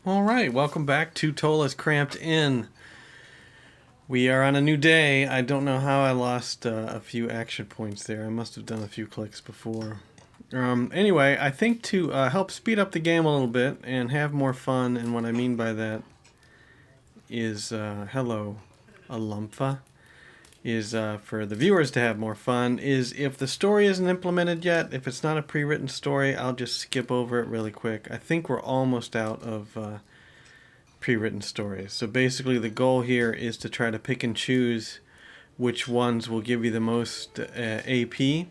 Alright, welcome back to Tola's Kramped Inn. We are on a new day. I don't know how I lost a few action points there. I must have done a few clicks before. Anyway, I think to help speed up the game a little bit and have more fun, and what I mean by that is, hello, Alumpha, is for the viewers to have more fun, is if the story isn't implemented yet, if it's not a pre-written story, I'll just skip over it really quick. I think we're almost out of pre-written stories. So basically the goal here is to try to pick and choose which ones will give you the most AP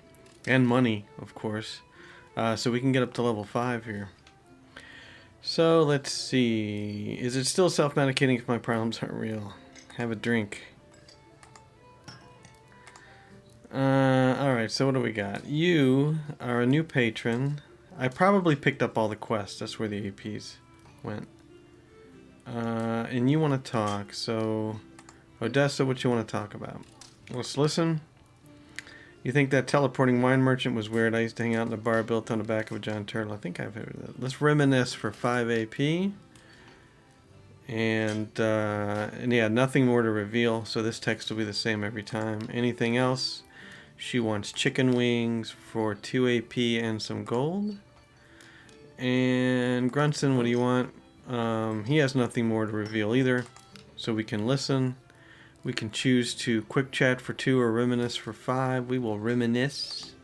and money, of course, so we can get up to level 5 here. So let's see, is it still self-medicating if my problems aren't real? Have a drink. Alright, so what do we got? You are a new patron. I probably picked up all the quests, that's where the APs went. And you want to talk, so Odessa, what you want to talk about? Let's listen. You think that teleporting wine merchant was weird? I used to hang out in a bar built on the back of a giant turtle. I think I've heard of that. Let's reminisce for 5 AP. And yeah, nothing more to reveal, so this text will be the same every time. Anything else? She wants chicken wings for 2 AP and some gold. And Grunson, what do you want? He has nothing more to reveal either, so we can listen. We can choose to quick chat for 2 or reminisce for 5. We will reminisce.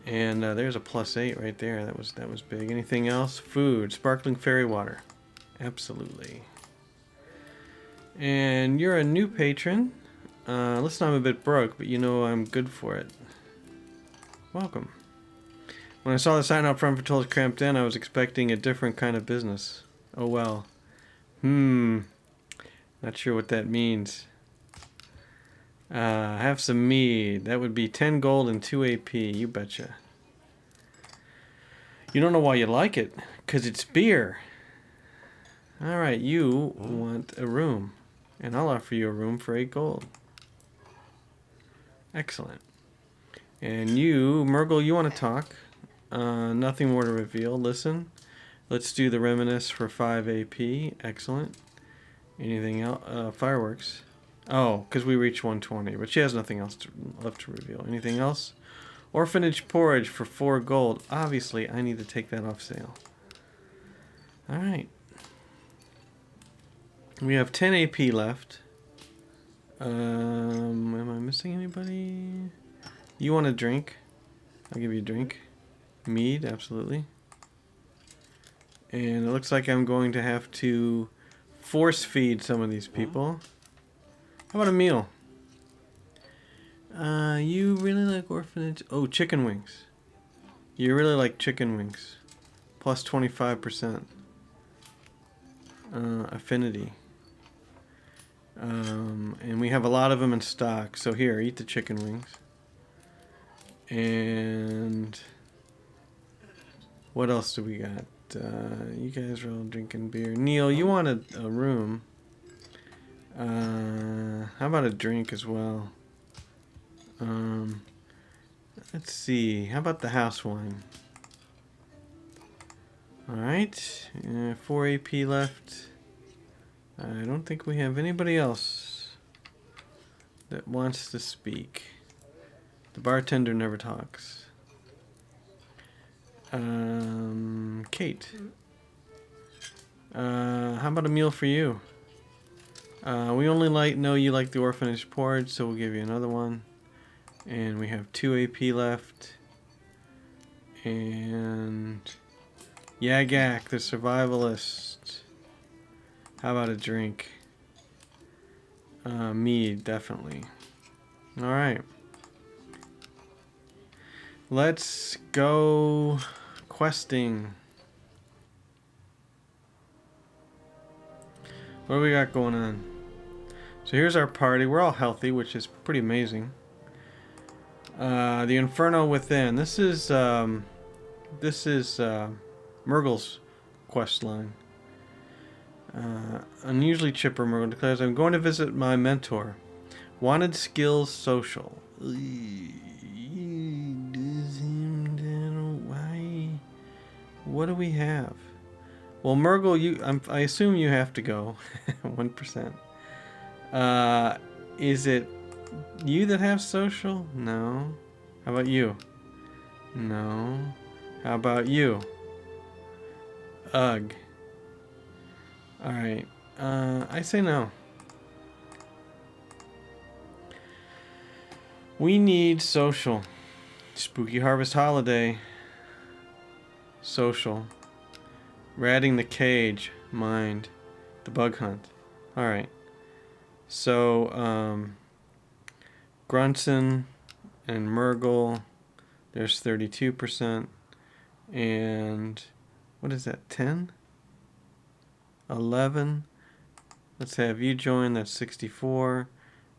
And there's a +8 right there. That was big. Anything else? Food, sparkling fairy water. Absolutely. And you're a new patron. Listen, I'm a bit broke, but you know I'm good for it. Welcome. When I saw the sign out front for Tola's Kramped Inn, I was expecting a different kind of business. Oh well. Not sure what that means. Have some mead. That would be 10 gold and 2 AP, you betcha. You don't know why you like it, 'cause it's beer. Alright, you want a room. And I'll offer you a room for 8 gold. Excellent. And you, Murgle, you want to talk. Nothing more to reveal. Listen. Let's do the reminisce for 5 AP. Excellent. Anything else? Fireworks. Oh, because we reached 120. But she has nothing else left to reveal. Anything else? Orphanage porridge for 4 gold. Obviously, I need to take that off sale. Alright. We have 10 AP left. Am I missing anybody? You want a drink? I'll give you a drink. Mead, absolutely. And it looks like I'm going to have to force feed some of these people. How about a meal? You really like orphanage? Oh, chicken wings. You really like chicken wings. Plus 25%. Affinity. And we have a lot of them in stock. So here, eat the chicken wings. And what else do we got? You guys are all drinking beer. Neil, you want a room. How about a drink as well? Let's see. How about the house wine? Alright. 4 AP left. I don't think we have anybody else that wants to speak. The bartender never talks. Kate. How about a meal for you? We only know you like the orphanage porridge, so we'll give you another one. And we have 2 AP left. And Yagak, the survivalist. How about a drink? Mead, definitely. Alright. Let's go questing. What do we got going on? So here's our party. We're all healthy, which is pretty amazing. The Inferno Within. This is Murgle's quest line. Unusually chipper, Murgle declares, I'm going to visit my mentor. Wanted skills social. Why? What do we have? Well, Murgle, I assume you have to go. 1%. Is it you that have social? No. How about you? No. How about you? Ugh. Alright. I say no. We need social. Spooky Harvest Holiday. Social. Ratting the Cage. Mind. The Bug Hunt. Alright. So, Grunson and Murgle. There's 32%. And what is that? 10? 11. Let's have you join. That's 64.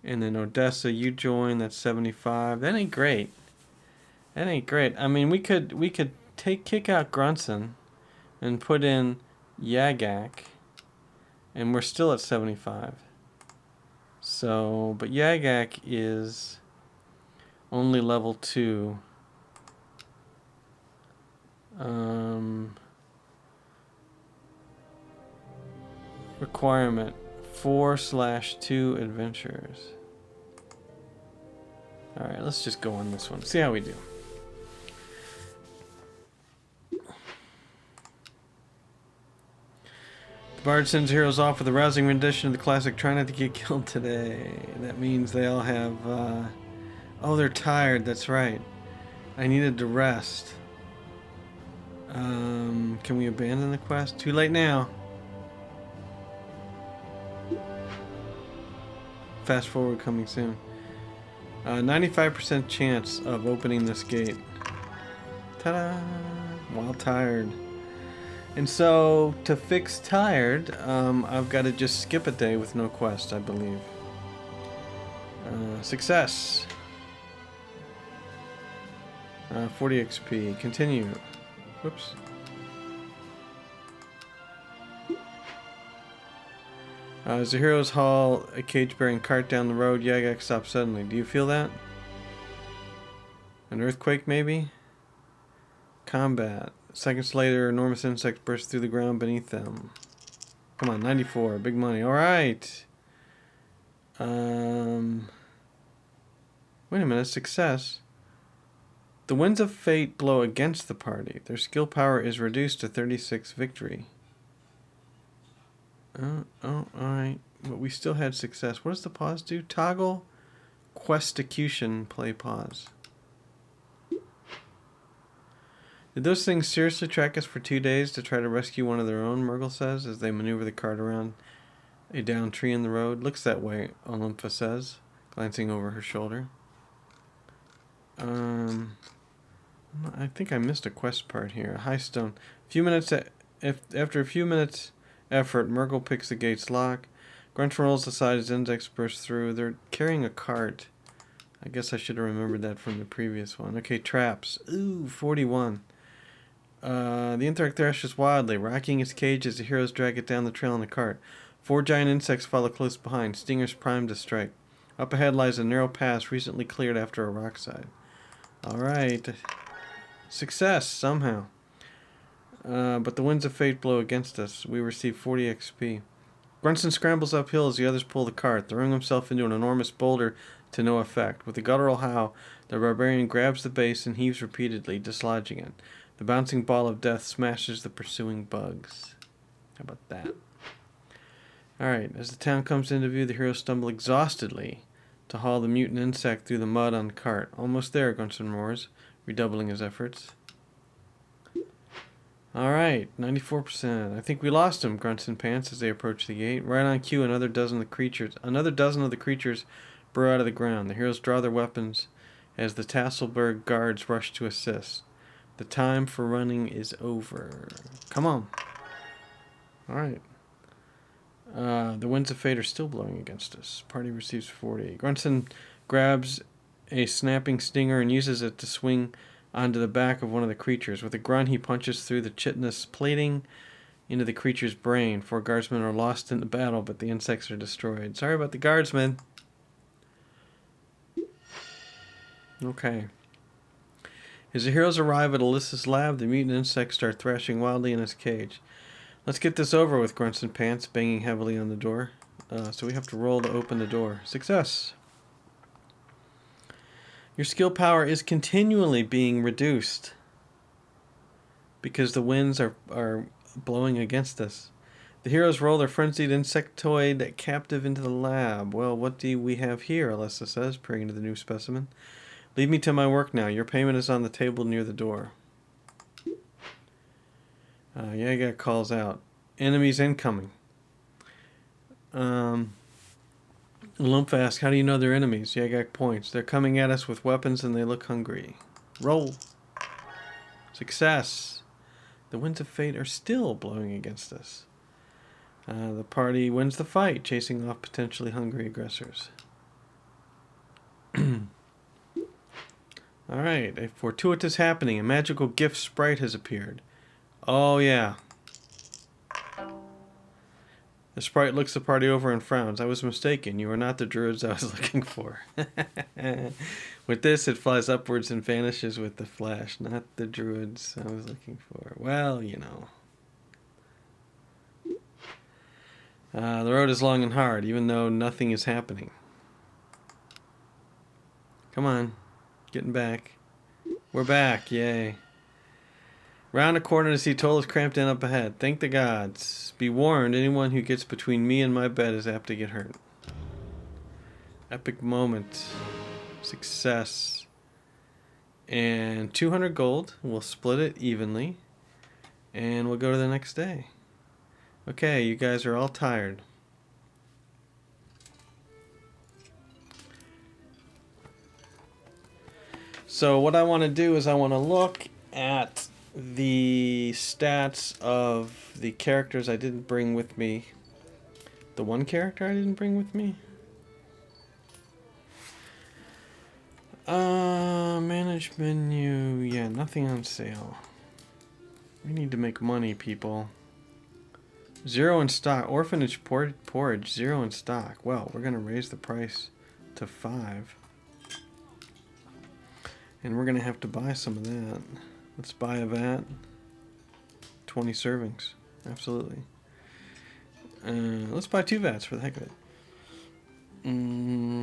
And then Odessa, you join. That's 75. That ain't great. That ain't great. I mean, we could kick out Grunson and put in Yagak, and we're still at 75. So, but Yagak is only level 2. Requirement 4/2 adventures. Alright, let's just go on this one. See how we do. The Bard sends heroes off with a rousing rendition of the classic Try Not to Get Killed Today. That means they all have, oh, they're tired, that's right. I needed to rest. Can we abandon the quest? Too late now. Fast forward coming soon. 95% chance of opening this gate. Ta-da! While tired. And so, to fix tired, I've got to just skip a day with no quest, I believe. Success. 40 XP. Continue. Whoops. As the heroes haul a cage-bearing cart down the road, Yagak stops suddenly. Do you feel that? An earthquake, maybe? Combat. Seconds later, enormous insects burst through the ground beneath them. Come on, 94. Big money. Alright. Wait a minute. Success. The winds of fate blow against the party. Their skill power is reduced to 36 victory. Alright. But we still had success. What does the pause do? Toggle Questecution play pause. Did those things seriously track us for 2 days to try to rescue one of their own, Murgle says, as they maneuver the cart around a downed tree in the road. Looks that way, Olympha says, glancing over her shoulder. I think I missed a quest part here. A high stone. After a few minutes effort, Murgle picks the gate's lock. Grunt rolls aside as insects burst through. They're carrying a cart. I guess I should have remembered that from the previous one. Okay, traps. Ooh, 41. The interact thrashes wildly, rocking its cage as the heroes drag it down the trail in the cart. 4 giant insects follow close behind, stingers primed to strike. Up ahead lies a narrow pass recently cleared after a rock slide. Alright. Success, somehow. But the winds of fate blow against us. We receive 40 XP. Grunson scrambles uphill as the others pull the cart, throwing himself into an enormous boulder to no effect. With a guttural howl, the barbarian grabs the base and heaves repeatedly, dislodging it. The bouncing ball of death smashes the pursuing bugs. How about that? Alright, as the town comes into view, the heroes stumble exhaustedly to haul the mutant insect through the mud on the cart. Almost there, Grunson roars, redoubling his efforts. Alright, 94%. I think we lost him, Grunson pants as they approach the gate. Right on cue, another dozen of the creatures burrow out of the ground. The heroes draw their weapons as the Tasselberg guards rush to assist. The time for running is over. Come on. Alright. The winds of fate are still blowing against us. Party receives 40. Grunson grabs a snapping stinger and uses it to swing onto the back of one of the creatures. With a grunt, he punches through the chitinous plating into the creature's brain. 4 guardsmen are lost in the battle, but the insects are destroyed. Sorry about the guardsmen. Okay. As the heroes arrive at Alyssa's lab, the mutant insects start thrashing wildly in his cage. Let's get this over with, Grunts and Pants, banging heavily on the door. So we have to roll to open the door. Success! Your skill power is continually being reduced because the winds are blowing against us. The heroes roll their frenzied insectoid captive into the lab. Well, what do we have here? Alessa says, peering into the new specimen. Leave me to my work now. Your payment is on the table near the door. Yaga calls out. Enemies incoming. Lumph asks, how do you know they're enemies? Yagak points. They're coming at us with weapons and they look hungry. Roll. Success. The winds of fate are still blowing against us. The party wins the fight, chasing off potentially hungry aggressors. Alright, a fortuitous happening. A magical gift sprite has appeared. Oh, yeah. The sprite looks the party over and frowns. I was mistaken. You are not the druids I was looking for. With this, it flies upwards and vanishes with the flash. Not the druids I was looking for. Well, you know. The road is long and hard, even though nothing is happening. Come on. Getting back. We're back. Yay. Round a corner to see Tola's Kramped in up ahead. Thank the gods. Be warned, anyone who gets between me and my bed is apt to get hurt. Epic moment. Success. And 200 gold. We'll split it evenly. And we'll go to the next day. Okay, you guys are all tired. So what I want to do is I want to look at the stats of the characters I didn't bring with me. The one character I didn't bring with me. Manage menu. Yeah, nothing on sale. We need to make money, people. 0 in stock. Orphanage porridge. 0 in stock. Well, we're going to raise the price to 5. And we're going to have to buy some of that. Let's buy a vat. 20 servings. Absolutely. Let's buy 2 vats for the heck of it.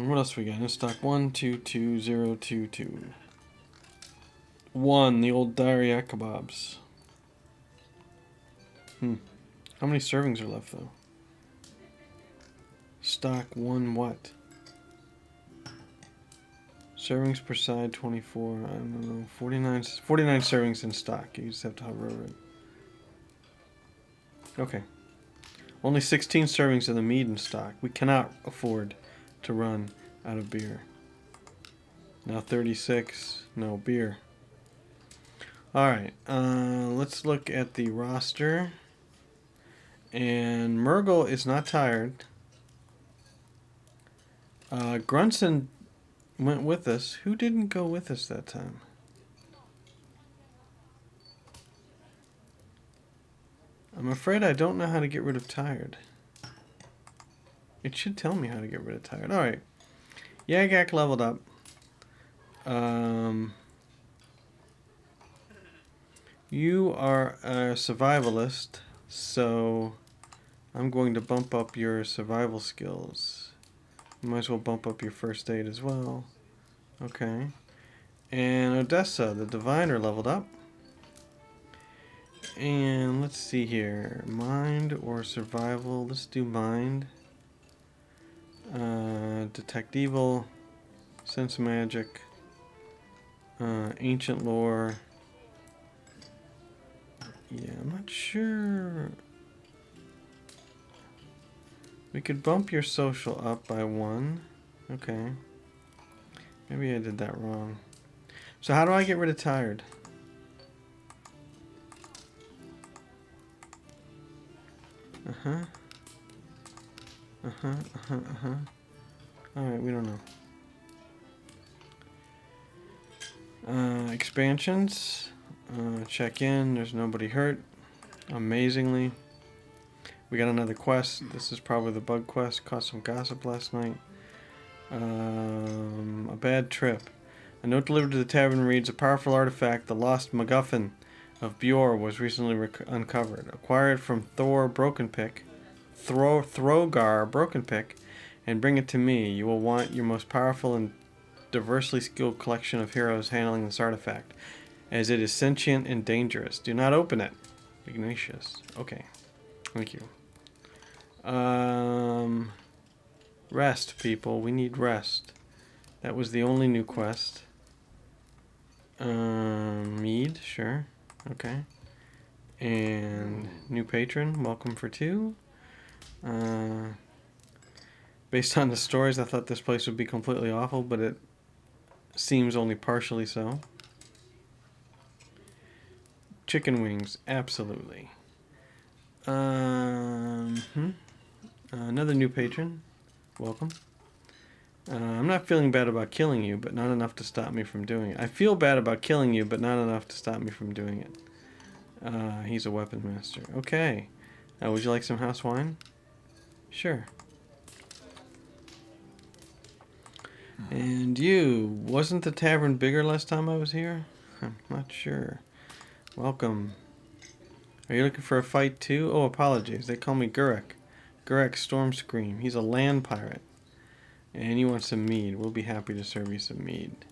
What else we got in stock? 1, 2, 2, 0, 2, 2. 1, the old Daria kebabs. How many servings are left, though? Stock 1 what? Servings per side, 24. I don't know. 49 servings in stock. You just have to hover over it. Okay. Only 16 servings of the mead in stock. We cannot afford to run out of beer. Now 36. No, beer. Alright. Let's look at the roster. And Murgle is not tired. Grunson went with us. Who didn't go with us that time? I'm afraid I don't know how to get rid of tired. It should tell me how to get rid of tired. Alright. Yagak leveled up. You are a survivalist, so I'm going to bump up your survival skills. You might as well bump up your first aid as well. Okay. And Odessa, the diviner, leveled up. And let's see here. Mind or survival? Let's do mind. Detect evil. Sense magic. Ancient lore. Yeah, I'm not sure. We could bump your social up by 1. Okay. Maybe I did that wrong. So how do I get rid of tired? Alright, we don't know. Expansions. Check in. There's nobody hurt. Amazingly. We got another quest. This is probably the bug quest. Caught some gossip last night. A bad trip. A note delivered to the tavern reads, a powerful artifact, the lost MacGuffin. of Bjor was recently uncovered. Acquire it from Throgar Broken Pick, and bring it to me. You will want your most powerful and diversely skilled collection of heroes handling this artifact, as it is sentient and dangerous. Do not open it. Ignatius. Okay. Thank you. Rest, people. We need rest. That was the only new quest. Mead, sure. Okay. And new patron, welcome for 2. Based on the stories, I thought this place would be completely awful, but it seems only partially so. Chicken wings, absolutely. Another new patron, welcome. I'm not feeling bad about killing you, but not enough to stop me from doing it. I feel bad about killing you, but not enough to stop me from doing it. He's a weapon master. Okay. Would you like some house wine? Sure. And you, wasn't the tavern bigger last time I was here? I'm not sure. Welcome. Are you looking for a fight too? Oh, apologies. They call me Gurek. Gurek Stormscream. He's a land pirate. And you want some mead. We'll be happy to serve you some mead.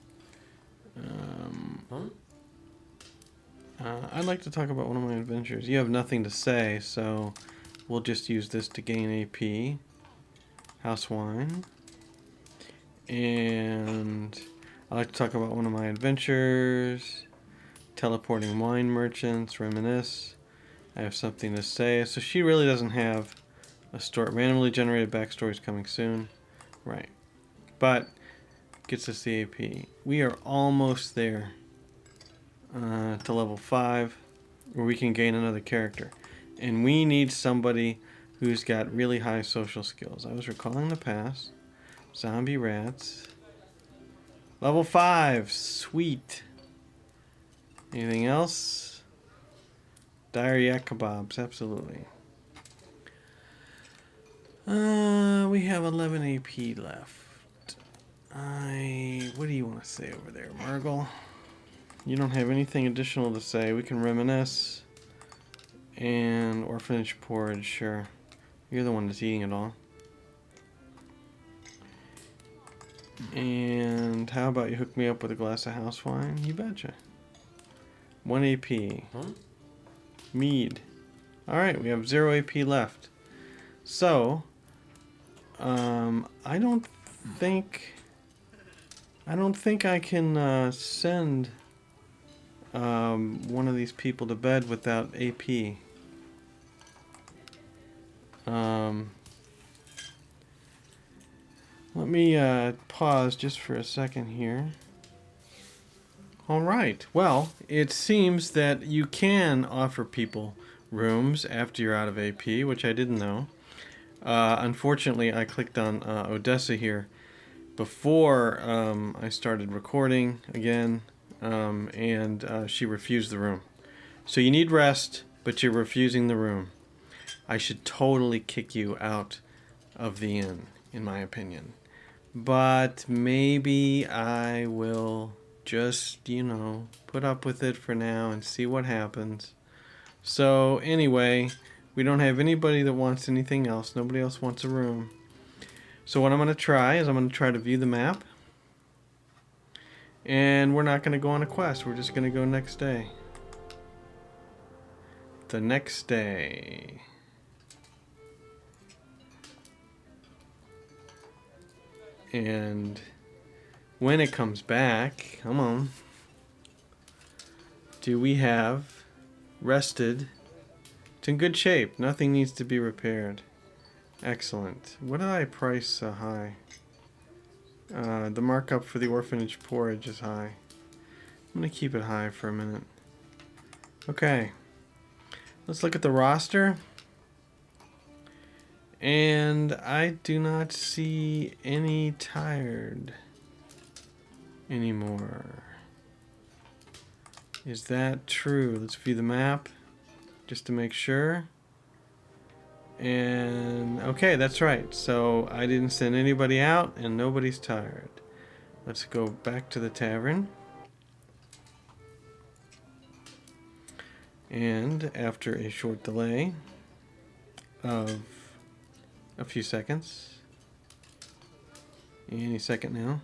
I'd like to talk about one of my adventures. You have nothing to say, so we'll just use this to gain AP. House wine. And I like to talk about one of my adventures. Teleporting wine merchants, reminisce. I have something to say. So she really doesn't have a story. Randomly generated backstories coming soon. Right. But gets us the AP. We are almost there to level 5 where we can gain another character. And we need somebody who's got really high social skills. I was recalling the past. Zombie rats. Level 5. Sweet. Anything else? Dire yak kebabs. Absolutely. We have 11 AP left. What do you want to say over there, Margle? You don't have anything additional to say. We can reminisce. And orphanage porridge, sure. You're the one that's eating it all. And how about you hook me up with a glass of house wine? You betcha. 1 AP. Huh? Mead. Alright, we have 0 AP left. So, I don't think I can send one of these people to bed without AP. Let me pause just for a second here. Alright, well, it seems that you can offer people rooms after you're out of AP, which I didn't know. Unfortunately, I clicked on Odessa here before I started recording again, and she refused the room. So you need rest, but you're refusing the room. I should totally kick you out of the inn, in my opinion. But maybe I will just, put up with it for now and see what happens. So anyway, we don't have anybody that wants anything else. Nobody else wants a room. So what I'm going to try is I'm going to try to view the map. And we're not going to go on a quest. We're just going to go next day. The next day. And when it comes back, come on. Do we have rested? It's in good shape. Nothing needs to be repaired. Excellent. What did I price so high? The markup for the orphanage porridge is high. I'm going to keep it high for a minute. Okay. Let's look at the roster. And I do not see any tired anymore. Is that true? Let's view the map just to make sure. And okay, that's right. So I didn't send anybody out and nobody's tired. Let's go back to the tavern. And after a short delay of a few seconds, any second now,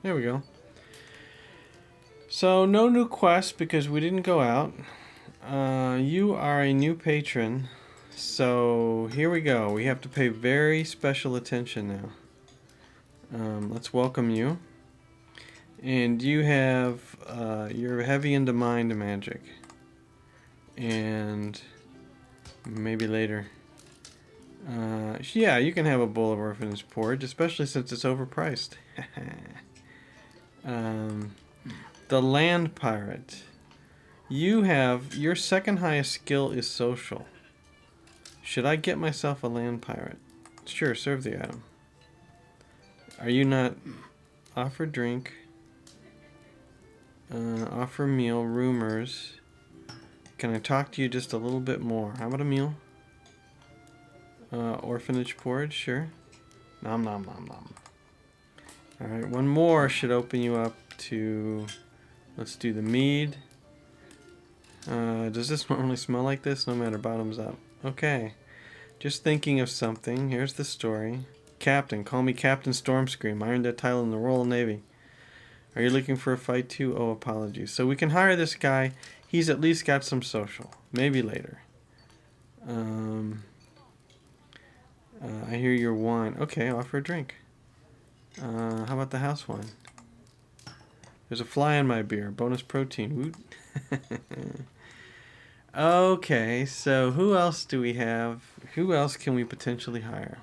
there we go. So no new quests because we didn't go out. You are a new patron, so here we go. We have to pay very special attention now. Let's welcome you. And you have, you're heavy into mind magic. And maybe later. Yeah, you can have a bowl of orphanage porridge, especially since it's overpriced. The land pirate. You have, your second highest skill is social. Should I get myself a land pirate? Sure, serve the item. Are you not? Offer drink. Offer meal, rumors. Can I talk to you just a little bit more? How about a meal? Orphanage porridge, sure. Nom nom nom nom. Alright, one more should open you up to... Let's do the mead. Does this normally smell like this? No matter, bottoms up. Okay. Just thinking of something. Here's the story. Captain. Call me Captain Stormscream. I earned that title in the Royal Navy. Are you looking for a fight too? Oh, apologies. So we can hire this guy. He's at least got some social. Maybe later. I hear your wine. Okay, offer a drink. How about the house wine? There's a fly in my beer. Bonus protein. Woot. Okay, so who else do we have? Who else can we potentially hire?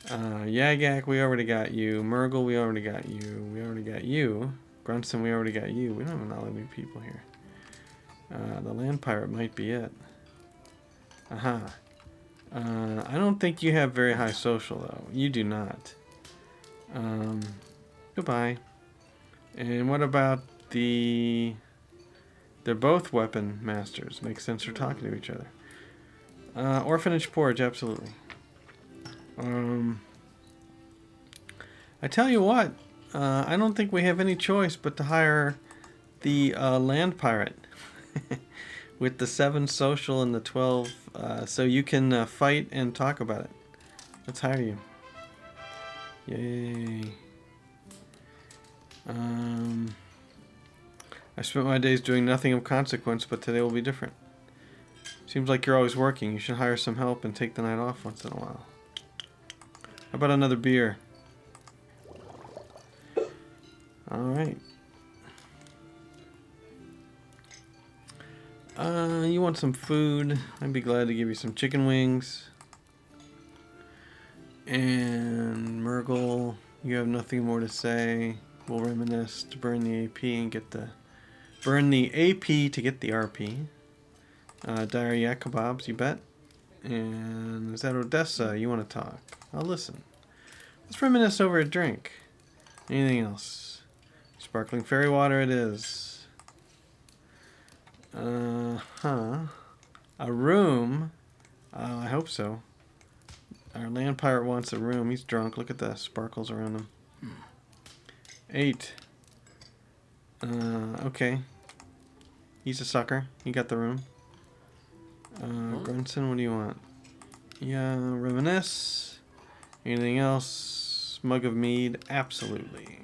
Yagak, we already got you. Murgle, we already got you. We already got you. Grunson, we already got you. We don't have a lot of new people here. The land pirate might be it. Aha. I don't think you have very high social, though. You do not. Goodbye. And what about the... They're both weapon masters. Makes sense for talking to each other. Orphanage porridge, absolutely. I tell you what, I don't think we have any choice but to hire the land pirate with the 7 social and the 12, so you can fight and talk about it. Let's hire you. Yay. I spent my days doing nothing of consequence, but today will be different. Seems like you're always working. You should hire some help and take the night off once in a while. How about another beer? Alright. You want some food? I'd be glad to give you some chicken wings. And Murgle, you have nothing more to say. We'll reminisce to burn the AP and get the... Burn the AP to get the RP. Diary Yak Kebabs, you bet. And is that Odessa? You want to talk? I'll listen. Let's reminisce over a drink. Anything else? Sparkling fairy water it is. A room? I hope so. Our land pirate wants a room. He's drunk. Look at the sparkles around him. 8. Okay. He's a sucker. He got the room. Grunson, what do you want? Yeah, reminisce. Anything else? Mug of mead? Absolutely.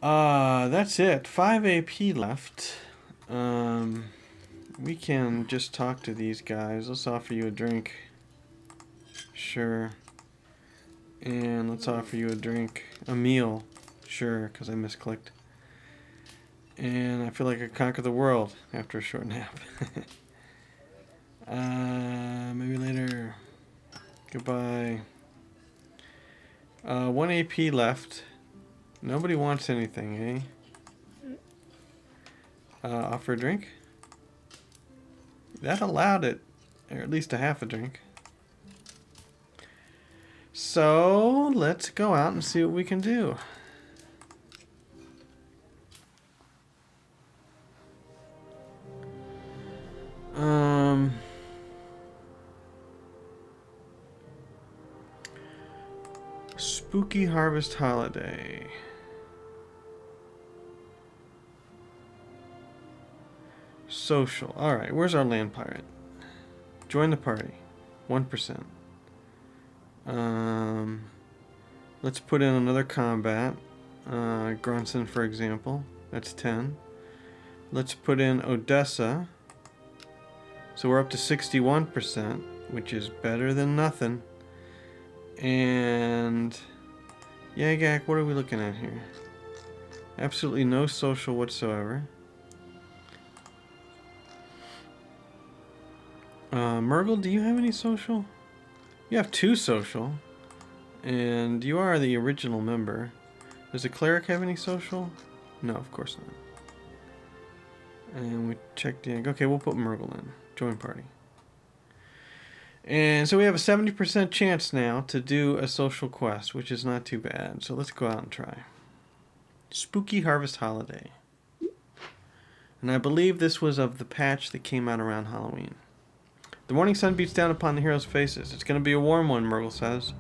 That's it. 5 AP left. We can just talk to these guys. Let's offer you a drink. Sure. And let's offer you a drink. A meal. Sure, because I misclicked. And I feel like I could conquer the world after a short nap. Maybe later. Goodbye. 1 AP left. Nobody wants anything, eh? Offer a drink? That allowed it. Or at least a half a drink. So, let's go out and see what we can do. Spooky Harvest Holiday. Social. Alright, where's our land pirate? Join the party. 1%. Let's put in another combat. Grunson, for example. That's 10. Let's put in Odessa. So we're up to 61%, which is better than nothing. And Yagak, what are we looking at here? Absolutely no social whatsoever. Murgle, do you have any social? You have 2 social. And you are the original member. Does the cleric have any social? No, of course not. And we checked in. Okay, we'll put Murgle in. Join party. And so we have a 70% chance now to do a social quest, which is not too bad. So let's go out and try. Spooky Harvest Holiday. And I believe this was of the patch that came out around Halloween. The morning sun beats down upon the heroes' faces. It's going to be a warm one, Murgle says.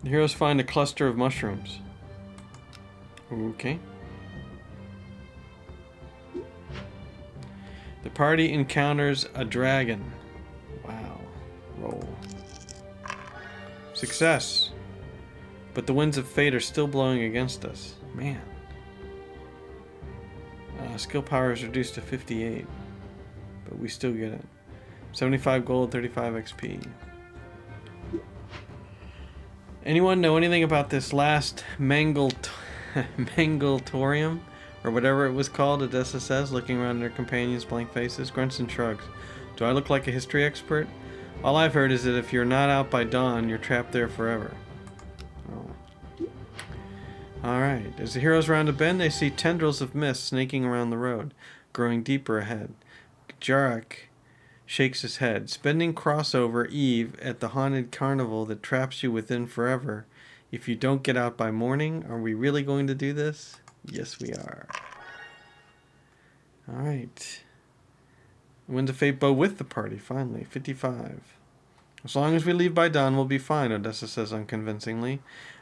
The heroes find a cluster of mushrooms. Okay. The party encounters a dragon. Wow. Roll. Success. But the winds of fate are still blowing against us. Man. Skill power is reduced to 58. But we still get it. 75 gold, 35 XP. Anyone know anything about this last Mangletorium? Or whatever it was called, Odessa says, looking around at her companions' blank faces. Grunson shrugs. Do I look like a history expert? All I've heard is that if you're not out by dawn, you're trapped there forever. Oh. Alright. As the heroes round a bend, they see tendrils of mist snaking around the road, growing deeper ahead. Jarek shakes his head. Spending crossover Eve at the haunted carnival that traps you within forever. If you don't get out by morning, are we really going to do this? Yes, we are. Alright. Winds of Fate bow with the party, finally. 55. As long as we leave by dawn, we'll be fine, Odessa says unconvincingly.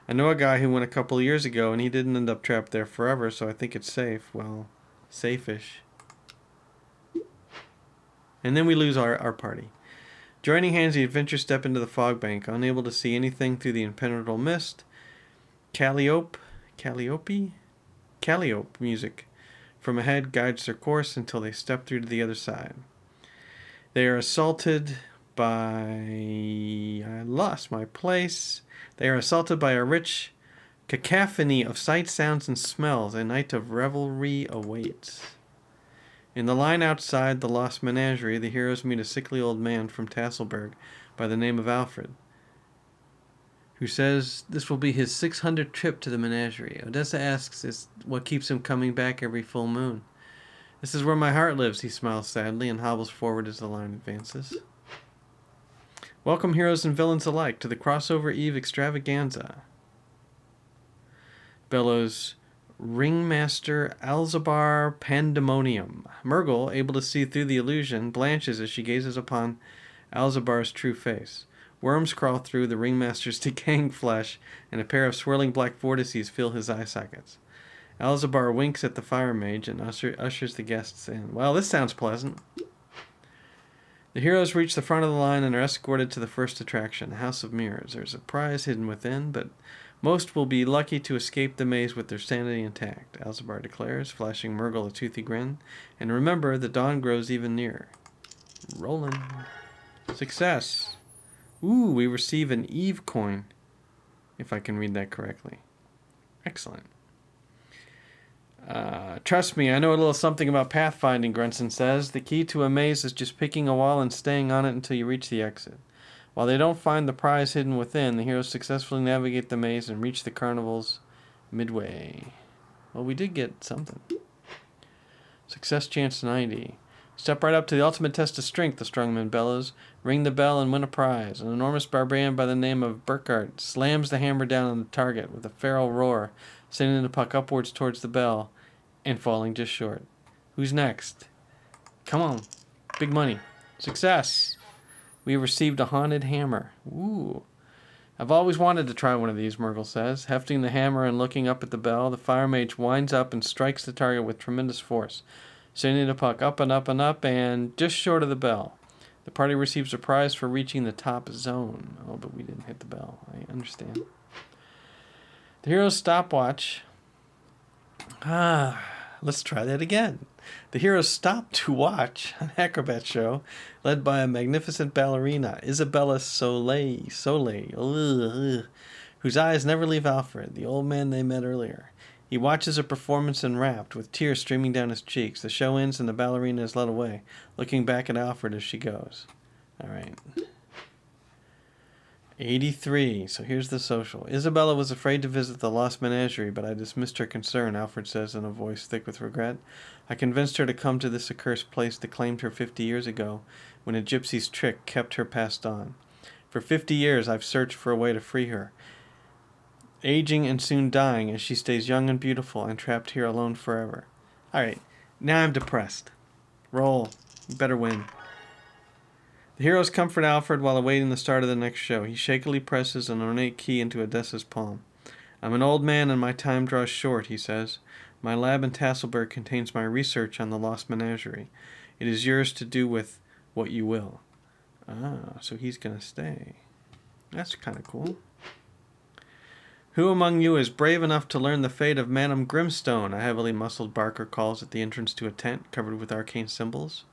I know a guy who went a couple of years ago, and he didn't end up trapped there forever, so I think it's safe. Well, safe-ish. And then we lose our party. Joining hands, the adventurers step into the fog bank, unable to see anything through the impenetrable mist. Calliope music from ahead guides their course until they step through to the other side. They are assaulted by... I lost my place. They are assaulted by a rich cacophony of sights, sounds, and smells. A night of revelry awaits. In the line outside the Lost Menagerie, the heroes meet a sickly old man from Tasselberg by the name of Alfred, who says this will be his 600th trip to the menagerie. Odessa asks what keeps him coming back every full moon. This is where my heart lives, he smiles sadly and hobbles forward as the line advances. Welcome, heroes and villains alike, to the Crossover Eve extravaganza. Bellows Ringmaster Alzabar Pandemonium. Murgle, able to see through the illusion, blanches as she gazes upon Alzabar's true face. Worms crawl through the ringmaster's decaying flesh, and a pair of swirling black vortices fill his eye sockets. Alzabar winks at the fire mage and ushers the guests in. Well, this sounds pleasant. The heroes reach the front of the line and are escorted to the first attraction, the House of Mirrors. There's a prize hidden within, but most will be lucky to escape the maze with their sanity intact, Alzabar declares, flashing Murgle a toothy grin. And remember, the dawn grows even nearer. Rolling. Success. Ooh, we receive an Eve coin, if I can read that correctly. Excellent. Trust me, I know a little something about pathfinding, Grunson says. The key to a maze is just picking a wall and staying on it until you reach the exit. While they don't find the prize hidden within, the heroes successfully navigate the maze and reach the carnival's midway. Well, we did get something. Success chance 90. Step right up to the ultimate test of strength, the strongman bellows. Ring the bell and win a prize. An enormous barbarian by the name of Burkhart slams the hammer down on the target with a feral roar, sending the puck upwards towards the bell and falling just short. Who's next? Come on. Big money. Success. We have received a haunted hammer. Ooh. I've always wanted to try one of these, Murgle says. Hefting the hammer and looking up at the bell, the fire mage winds up and strikes the target with tremendous force, sending the puck up and up and up and just short of the bell. The party receives a prize for reaching the top zone. Oh, but we didn't hit the bell. I understand. The hero's stopwatch. Let's try that again. The heroes stop to watch an acrobat show led by a magnificent ballerina, Isabella Soleil, whose eyes never leave Alfred, the old man they met earlier. He watches a performance enwrapped, with tears streaming down his cheeks. The show ends and the ballerina is led away, looking back at Alfred as she goes. All right. 83. So here's the social. Isabella was afraid to visit the lost menagerie, but I dismissed her concern, Alfred says in a voice thick with regret. I convinced her to come to this accursed place that claimed her 50 years ago, when a gypsy's trick kept her passed on. For 50 years I've searched for a way to free her, aging and soon dying as she stays young and beautiful and trapped here alone forever. Alright, now I'm depressed. Roll. You better win. The heroes comfort Alfred while awaiting the start of the next show. He shakily presses an ornate key into Odessa's palm. I'm an old man and my time draws short, he says. My lab in Tasselberg contains my research on the lost menagerie. It is yours to do with what you will. So he's going to stay. That's kind of cool. Who among you is brave enough to learn the fate of Madame Grimstone? A heavily muscled barker calls at the entrance to a tent covered with arcane symbols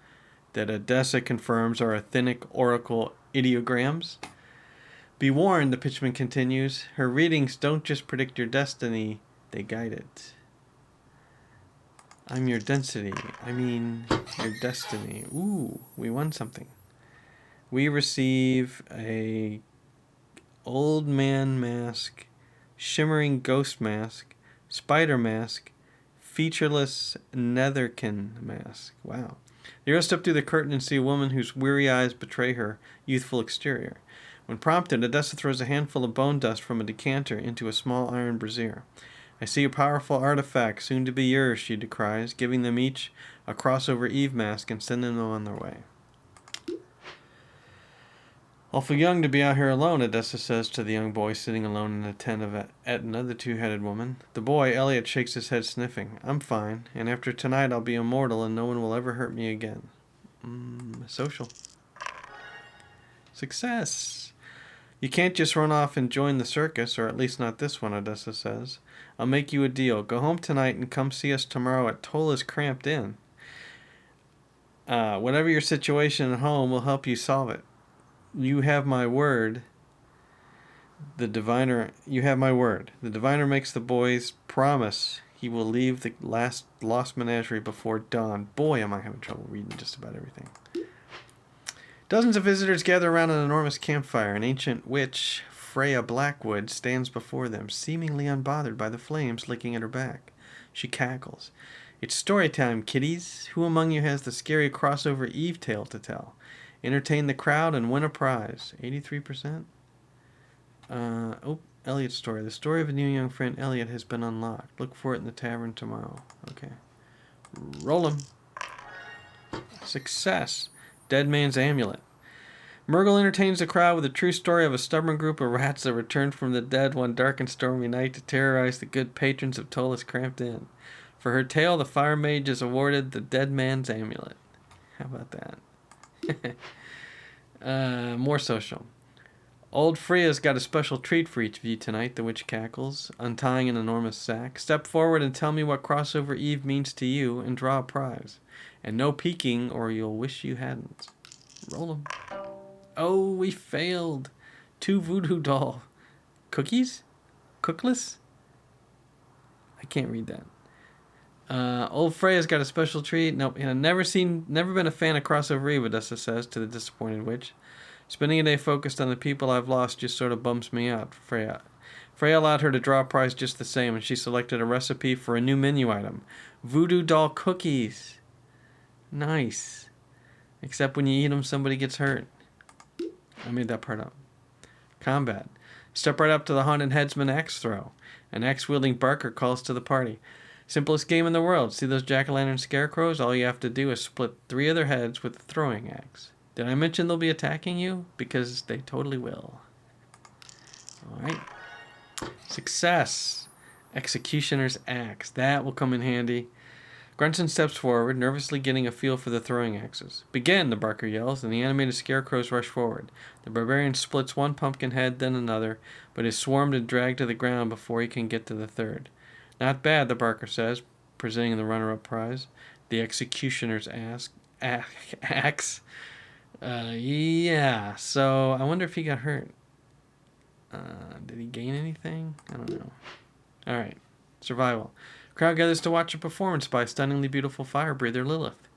that Odessa confirms are Athenic oracle ideograms. Be warned, the pitchman continues, her readings don't just predict your destiny, they guide it. I'm your density. I mean, your destiny. Ooh, we won something. We receive a old man mask, shimmering ghost mask, spider mask, featureless netherkin mask. Wow. The hero step through the curtain and see a woman whose weary eyes betray her youthful exterior. When prompted, Odessa throws a handful of bone dust from a decanter into a small iron brazier. I see a powerful artifact soon to be yours, she decries, giving them each a crossover Eve mask and sending them on their way. Awful young to be out here alone, Odessa says to the young boy sitting alone in a tent at another two-headed woman. The boy, Elliot, shakes his head sniffing. I'm fine, and after tonight I'll be immortal and no one will ever hurt me again. Social. Success! You can't just run off and join the circus, or at least not this one, Odessa says. I'll make you a deal. Go home tonight and come see us tomorrow at Tola's Kramped Inn. Whatever your situation at home, we'll help you solve it. You have my word. You have my word. The diviner makes the boys promise he will leave the last lost menagerie before dawn. Boy, am I having trouble reading just about everything. Dozens of visitors gather around an enormous campfire. An ancient witch, Freya Blackwood, stands before them, seemingly unbothered by the flames licking at her back. She cackles. It's story time, kiddies. Who among you has the scary crossover Eve tale to tell? Entertain the crowd and win a prize. 83%. Elliot's story. The story of a new young friend, Elliot, has been unlocked. Look for it in the tavern tomorrow. Okay. Roll 'em. Success. Dead Man's Amulet. Murgle entertains the crowd with a true story of a stubborn group of rats that returned from the dead one dark and stormy night to terrorize the good patrons of Tola's Kramped Inn. For her tale, the fire mage is awarded the Dead Man's Amulet. How about that? More social. Old Freya's got a special treat for each of you tonight, the witch cackles, untying an enormous sack. Step forward and tell me what crossover Eve means to you and draw a prize. And no peeking or you'll wish you hadn't. Roll 'em. Oh, we failed. 2 voodoo doll. Cookies? Cookless? I can't read that. Old Freya's got a special treat. Nope, never been a fan of crossover Eve, Odessa says to the disappointed witch. Spending a day focused on the people I've lost just sort of bums me out, Freya. Freya allowed her to draw a prize just the same, and she selected a recipe for a new menu item. Voodoo doll cookies. Nice. Except when you eat them, somebody gets hurt. I made that part up. Combat. Step right up to the haunted headsman axe throw. An axe-wielding barker calls to the party. Simplest game in the world. See those jack-o'-lantern scarecrows? All you have to do is split 3 of their heads with a throwing axe. Did I mention they'll be attacking you? Because they totally will. Alright. Success. Executioner's axe. That will come in handy. Grunson steps forward, nervously getting a feel for the throwing axes. Begin, the barker yells, and the animated scarecrows rush forward. The barbarian splits one pumpkin head, then another, but is swarmed and dragged to the ground before he can get to the third. Not bad, the barker says, presenting the runner-up prize. The executioner's axe. Yeah, so I wonder if he got hurt. Did he gain anything? I don't know. Alright, survival. Crowd gathers to watch a performance by stunningly beautiful fire breather Lilith.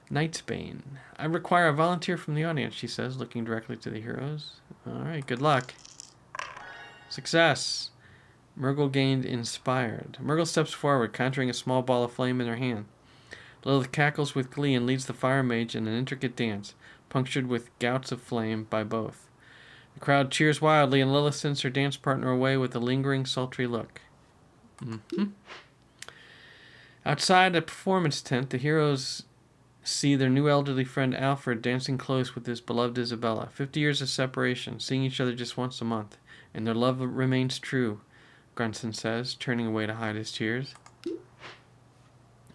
Knight's Bane. I require a volunteer from the audience, she says, looking directly to the heroes. Alright, good luck. Success. Murgle gained inspired. Murgle steps forward, conjuring a small ball of flame in her hand. Lilith cackles with glee and leads the fire mage in an intricate dance, punctured with gouts of flame by both. The crowd cheers wildly, and Lilith sends her dance partner away with a lingering, sultry look. Outside a performance tent, the heroes see their new elderly friend Alfred dancing close with his beloved Isabella. 50 years of separation, seeing each other just once a month, and their love remains true, Grunson says, turning away to hide his tears.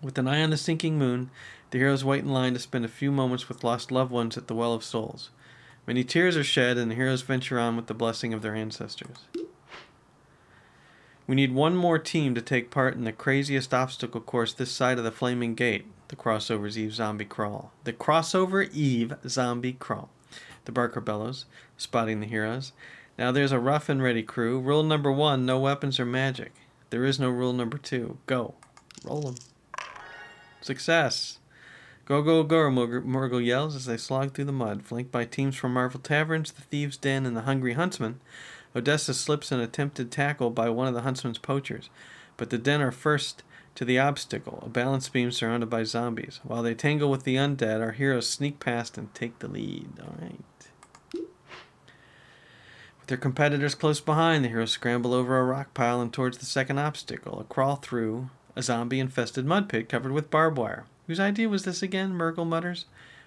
With an eye on the sinking moon, the heroes wait in line to spend a few moments with lost loved ones at the Well of Souls. Many tears are shed, and the heroes venture on with the blessing of their ancestors. We need one more team to take part in the craziest obstacle course this side of the Flaming Gate, the Crossover Eve Zombie Crawl. The Crossover Eve Zombie Crawl, the barker bellows, spotting the heroes. Now there's a rough and ready crew. Rule number 1, no weapons or magic. There is no rule number 2. Go. Roll 'em. Success. Go, go, go, Murgle yells as they slog through the mud. Flanked by teams from Marvel Taverns, the Thieves' Den, and the Hungry Huntsman, Odessa slips an attempted tackle by one of the huntsman's poachers, but the Den are first to the obstacle, a balance beam surrounded by zombies. While they tangle with the undead, our heroes sneak past and take the lead. Alright. With their competitors close behind, the heroes scramble over a rock pile and towards the second obstacle, a crawl through a zombie-infested mud pit covered with barbed wire. Whose idea was this again? Murgle mutters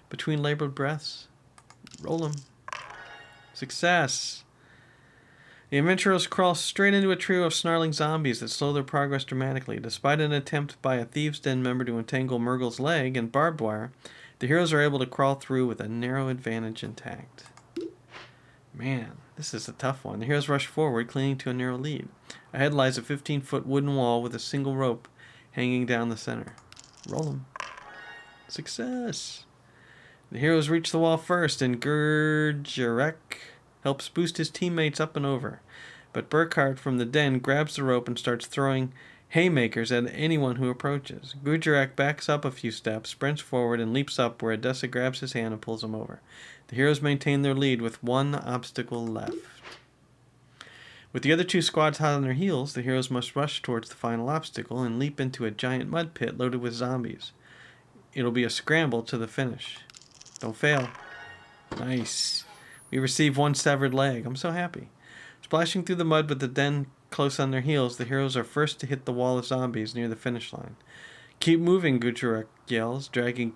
between labored breaths. Roll 'em. Success. The adventurers crawl straight into a trio of snarling zombies that slow their progress dramatically. Despite an attempt by a Thieves' Den member to entangle Murgle's leg in barbed wire, the heroes are able to crawl through with a narrow advantage intact. Man, this is a tough one. The heroes rush forward, clinging to a narrow lead. Ahead lies a 15-foot wooden wall with a single rope hanging down the center. Roll 'em. Success. The heroes reach the wall first, and Gurjarek helps boost his teammates up and over. But Burkhart from the Den grabs the rope and starts throwing haymakers at anyone who approaches. Gurjarek backs up a few steps, sprints forward, and leaps up where Odessa grabs his hand and pulls him over. The heroes maintain their lead with one obstacle left. With the other two squads hot on their heels, the heroes must rush towards the final obstacle and leap into a giant mud pit loaded with zombies. It'll be a scramble to the finish. Don't fail. Nice. We receive one severed leg. I'm so happy. Splashing through the mud with the Den close on their heels, the heroes are first to hit the wall of zombies near the finish line. Keep moving, Gutcherek yells, dragging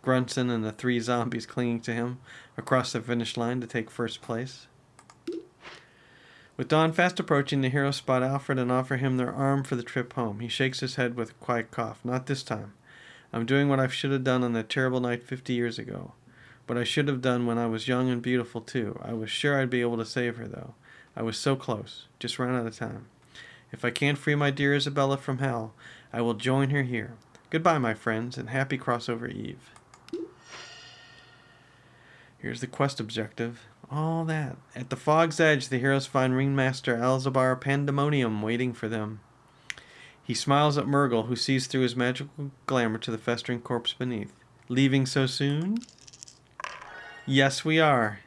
Grunson and the 3 zombies clinging to him across the finish line to take first place. With dawn fast approaching, the heroes spot Alfred and offer him their arm for the trip home. He shakes his head with a quiet cough. Not this time. I'm doing what I should have done on that terrible night 50 years ago. What I should have done when I was young and beautiful, too. I was sure I'd be able to save her, though. I was so close. Just ran out of time. If I can't free my dear Isabella from hell, I will join her here. Goodbye, my friends, and happy Crossover Eve. Here's the quest objective. All that. At the Fog's Edge, the heroes find Ringmaster Alzabar Pandemonium waiting for them. He smiles at Murgle, who sees through his magical glamour to the festering corpse beneath. Leaving so soon? Yes, we are.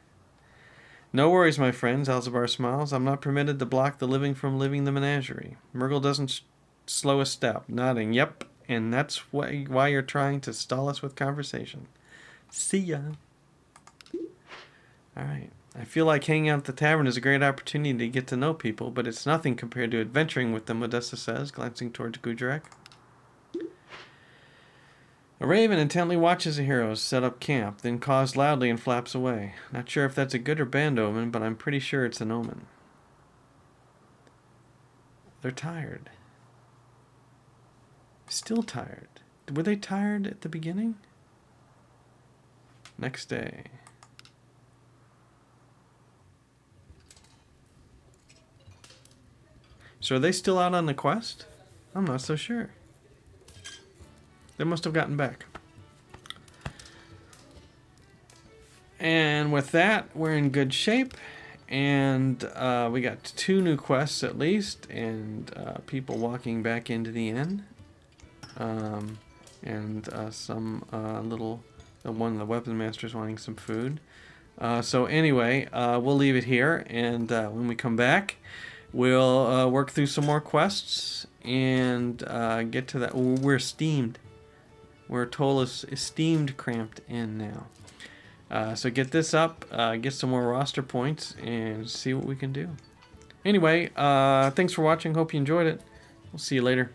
No worries, my friends, Alzabar smiles. I'm not permitted to block the living from living the menagerie. Murgle doesn't slow a step, nodding, yep, and that's why you're trying to stall us with conversation. See ya. Alright. I feel like hanging out at the tavern is a great opportunity to get to know people, but it's nothing compared to adventuring with them, Odessa says, glancing towards Gudrek. A raven intently watches the heroes set up camp, then caws loudly and flaps away. Not sure if that's a good or bad omen, but I'm pretty sure it's an omen. They're tired. Still tired. Were they tired at the beginning? Next day. So are they still out on the quest? I'm not so sure. They must have gotten back. And with that, we're in good shape. And we got 2 new quests at least. And people walking back into the inn. And some one of the weapon masters wanting some food. So anyway, we'll leave it here. And when we come back, we'll work through some more quests. And get to that. We're steamed. We're Tola's esteemed Kramped Inn now. So get this up, get some more roster points, and see what we can do. Anyway, thanks for watching. Hope you enjoyed it. We'll see you later.